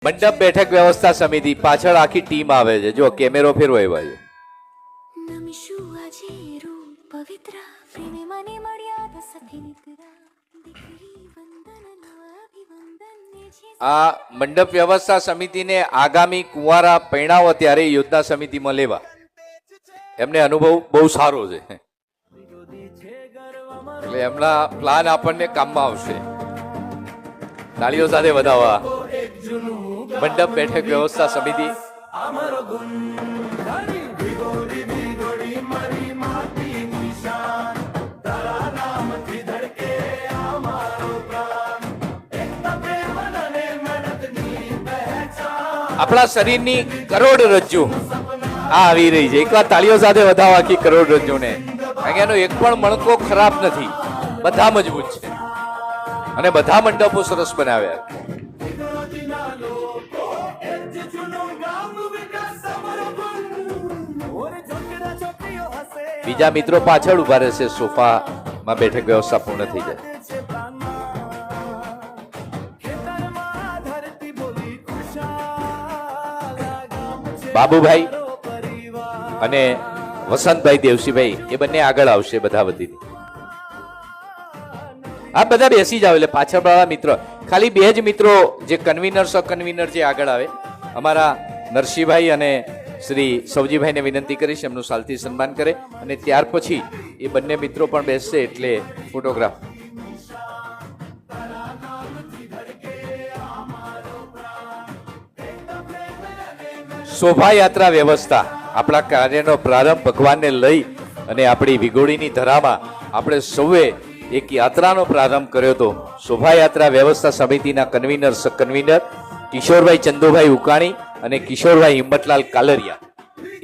મંડપ બેઠક વ્યવસ્થા સમિતિ પાછળ આખી ટીમ આવે છે. જો કેમેરો ફેરવો એ બાજુ. આ મંડપ વ્યવસ્થા સમિતિને આગામી કુંવારા પૈણાવો ત્યારે યોજના સમિતિમાં લેવા એમને અનુભવ બહુ સારો છે, એટલે એમના પ્લાન આપણને કામમાં આવશે. તાળીઓ સાથે વધાવવા મંડપ બેઠક વ્યવસ્થા સમિતિ. આપણા શરીરની કરોડરજ્જુ આ આવી રહી છે. એકવાર તાળીઓ સાથે વધાવો આખી કરોડરજ્જુને. કારણ કે એનો એક પણ મણકો ખરાબ નથી, બધા મજબૂત છે અને બધા મંડપો સરસ બનાવ્યા. બીજા મિત્રો પાછળ ઉભા રહેશે સોફામાં બેઠક વ્યવસ્થા પૂર્ણ થઈ જાય. બાબુભાઈ અને વસંતભાઈ દેવસીભાઈ એ બંને આગળ આવશે બધા વતીથી. આ બધા બેસી જાવ એટલે પાછળ વાળા મિત્રો ખાલી બે જ મિત્રો જે કન્વીનર સબ કન્વીનર જે આગળ આવે. અમારા નરસિંહભાઈ અને શ્રી સૌજીભાઈને વિનંતી કરીશ એમનું સાલથી સન્માન કરે અને ત્યાર પછી એ બંને મિત્રો પણ બેસશે એટલે ફોટોગ્રાફ. શોભાયાત્રા વ્યવસ્થા આપણા કાર્યનો પ્રારંભ ભગવાનને લઈ અને આપણી વિગોડીની ધરામાં આપણે સૌએ એક યાત્રાનો પ્રારંભ કર્યો હતો. શોભાયાત્રા વ્યવસ્થા સમિતિના કન્વીનર સબ કન્વીનર કિશોરભાઈ ચંદુભાઈ ઉકાણી અને કિશોરભાઈ હિંમતલાલ કાલરિયા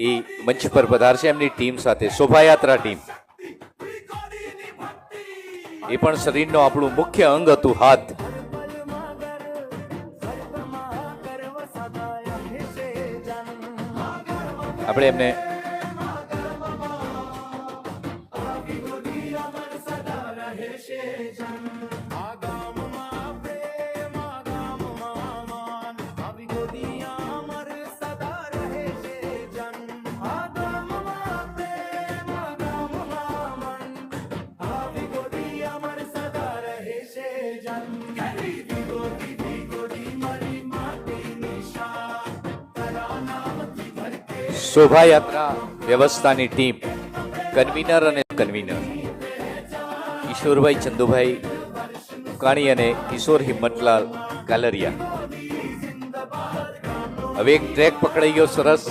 એ મંચ પર પધારશે એમની ટીમ સાથે. શોભાયાત્રા ટીમ એ પણ શરીરનો આપણું મુખ્ય અંગ હતું, હાથ. આપણે એમને શોભાયાત્રા વ્યવસ્થાની ટીમ કન્વીનર અને કન્વીનર કિશોરભાઈ ચંદુભાઈ ઉકાણી અને કિશોર હિંમતલાલ કાલરિયા. હવે એક ટ્રેક પકડાઈ ગયો સરસ.